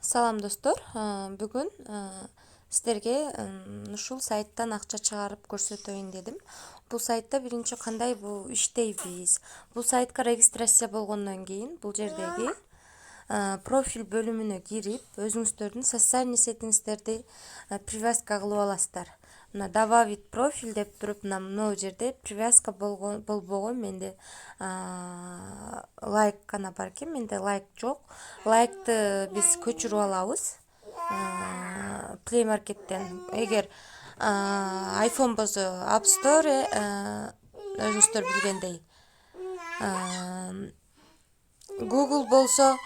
Салам достор, бүгүн сиздерге ушул сайттан акча чыгарып көрсөтөйүн дедим. Бул сайтта биринчи кандай иштейбиз? Бул сайтка регистрация болгондон кийин бул жердеги профиль бөлүмүнө кирип, өзүңүздөрдүн социальный сетиңиздерди привязка кылып аласыздар. Мына добавить профиль деп туруп, могу жерде привязка болбогон, менде лайк гана бар экен, менде лайк жок. Лайкты биз көчүрүп алабыз Play Market'ten. Эгер iPhone болсо App Store өзүңүздөр билгендей, Google болсо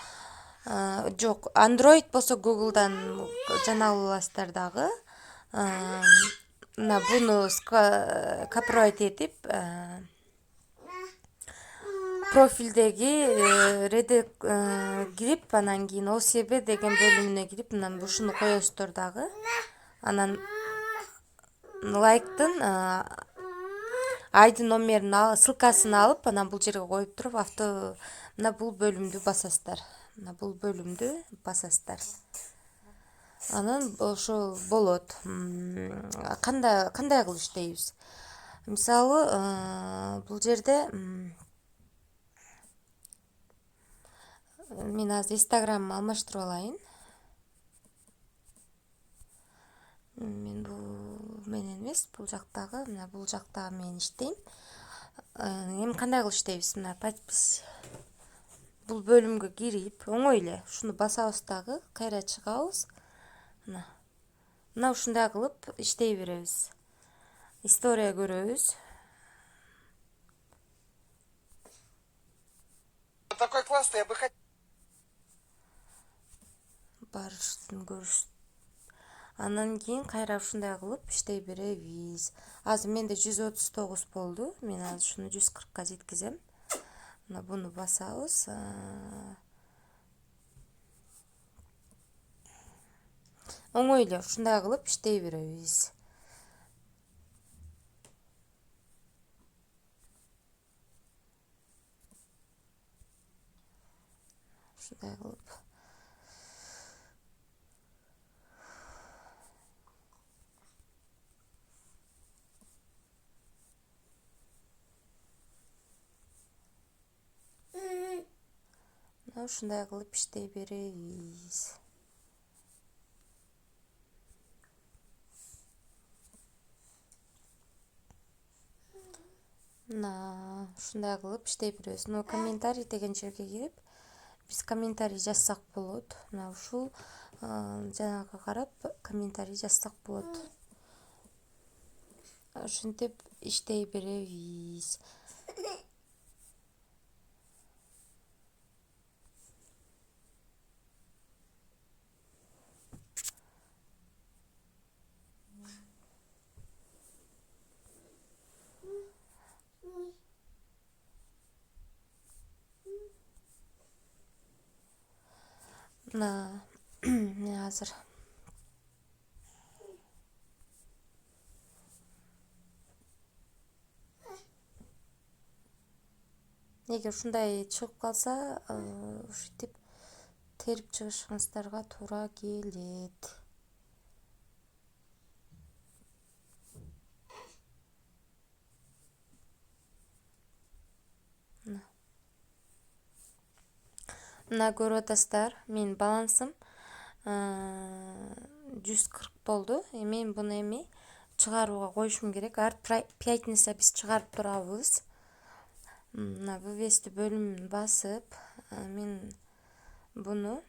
жок, Android болсо Google'дан жана аласыздар дагы. Мына буну копировать этип профилдеги кирип, анан кийин OCB деген бөлүмүнө кирип, мына ушуну коесуздар дагы. Анан лайктын ID номерин ссылкасын алып, анан бул жерге коюп туруп, мына бул бөлүмдү басасыздар. Анан ошо болот. Кандай кылып иштейбиз? Мисалы, бул жерде мен азыр Instagram алмаштырып алайын. Мен бул менен эмес, бул жактагы, мына бул жакта мен иштейм. Эми кандай кылып иштейбиз? Мына подпись. Бул бөлүмгө кирип, оңой эле ушуну басабыз дагы, кайра чыгабыз. Мына ушундай кылып иштей беребиз. История көрөбүз. Такой классный, я бы хотел. Барыштын көрүш. Анан кийин кайра ушундай кылып иштей беребиз. Азыр менде 139 болду. Мен азыр ушуну 140ка жеткизем. Мына буну басабыз. Оңой эле ушундай кылып иштей беребиз. Ушундай кылып. Ушундай кылып иштей беребиз. Мына ушундай кылып иштей беребиз. Но комментарий деген жерге кирип, биз комментарий жазсак болот. Мына ушул жанагы карап комментарий жазсак болот. Ушинтип иштей беребиз. Мына мен азыр эгер ушундай чыгып калса, ушинтип терип чыгышыңыздарга туура келет. Мына көрүп атасыздар, менин балансым 140 болду. Мен буну чыгарууга коюшум керек. Ар пятница биз чыгарып турабыз. Мына вывести бөлүмүн басып, мен буну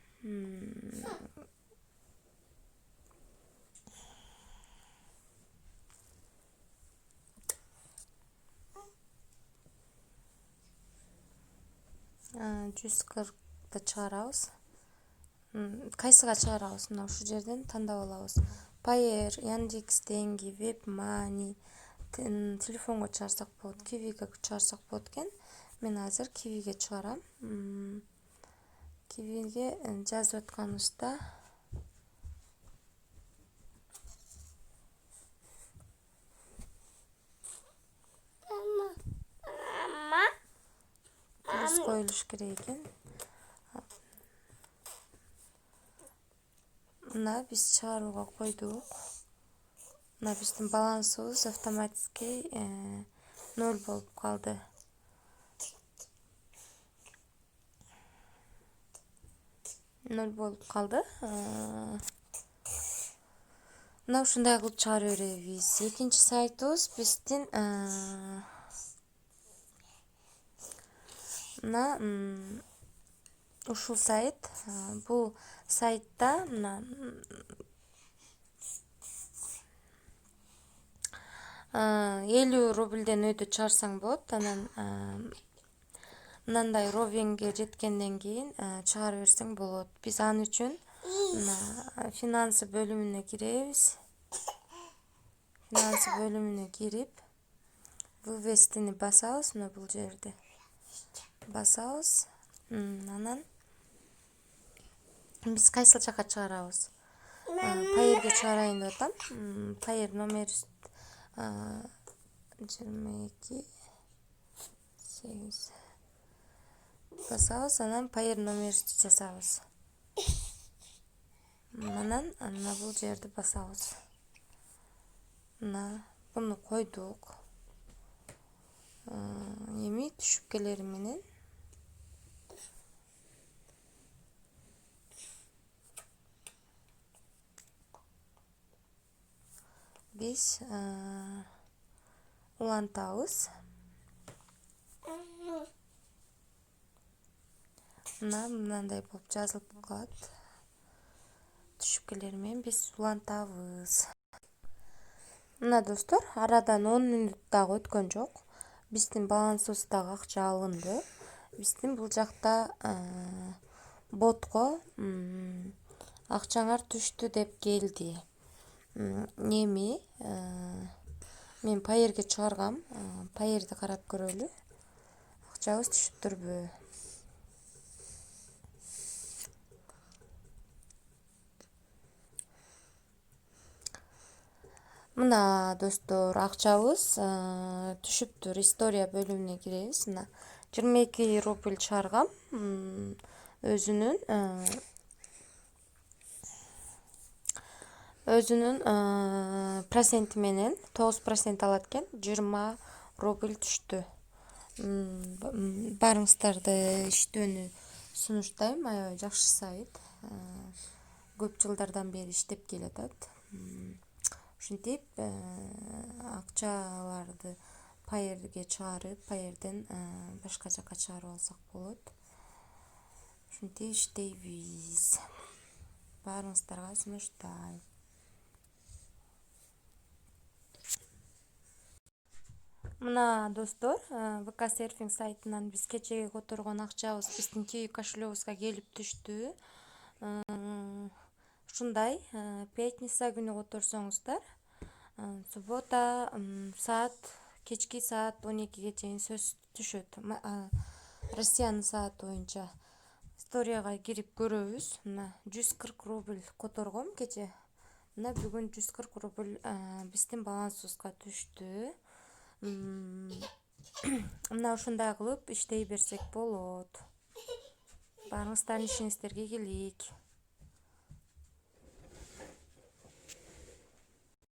жүз кыркты чыгарабыз. Кайсыга чыгарабыз? Мына ушул жерден тандап алабыз. Payer, Яндекс Деньги, WebMoney, телефонго чыгарсак болот, Кивиге чыгарсак болот экен. Мен азыр Кивиге чыгарам. Кивиге жазып атканыбызда плюс коюлуш керек экен. Мына биз чыгарууга койдук. Мына биздин балансыбыз автоматически 0 болуп калды. Мына ушундай кылып чыгара беребиз. Экинчи сайтыбыз биздин мына ушул сайт. Бул сайтта мына 50 рубльден өйдө чыгарсаң болот. Анан мындай ровенге жеткенден кийин чыгара берсең болот. Биз ал үчүн финансы бөлүмүнө киребиз. Финансы бөлүмүнө кирип, вывестини басабыз. Мына бул жерде басабыз. Анан биз кайсыл жака чыгарабыз? Пайырге чыгарайын деп атам. Пайыр номер 22 8 басабыз. Анан пайыр номерди жазабыз. Анан мына бул жерди басабыз. Мына буну койдук. Эми түшүпкелери менен биз улантабыз. Мындай болуп жазылып калат. Түшүпкелери менен биз улантабыз. Мына достор, арадан 10 мүнөт дагы өткөн жок. Биздин балансыбыздагы акча алынды. Биздин бул жакта ботко акчаңар түштү деп келди. Эми мен пайырге чыгаргам. Пайырды карап көрөлү. Акчабыз түшүптүрбү? Мына достор, акчабыз түшүптүр. История бөлүмүнө киребиз. Мына 22 рубль чыгаргам. Өзүнүн проценти менен 9% алат экен. 20 рубль түштү. Барыңыздарды иштөөнү сунуштайм. Аябай жакшы сайт. Көп жылдардан бери иштеп келатат. Ушинтип акчаларды пайырге чыгарып, пайырден башка жака чыгарып алсак болот. Ушинтип иштейбиз. Баарыңыздарга сунуштайм. Мына достор, ВК серфинг сайтынан биз кечеги которгон акчабыз биздин киви кошелегибизге келип түштү. Ушундай пятница күнү которсоңуздар, суббота кечки саат 12ге чейин сөз түшөт. Россиянын сааты боюнча историяга кирип көрөбүз. Мына 140 рубль которгом кече. Мына бүгүн 140 рубль биздин балансыбызга түштү. Мына ушундай кылып иштей берсек болот. Баарыңыздардын ишиңиздерге келейик.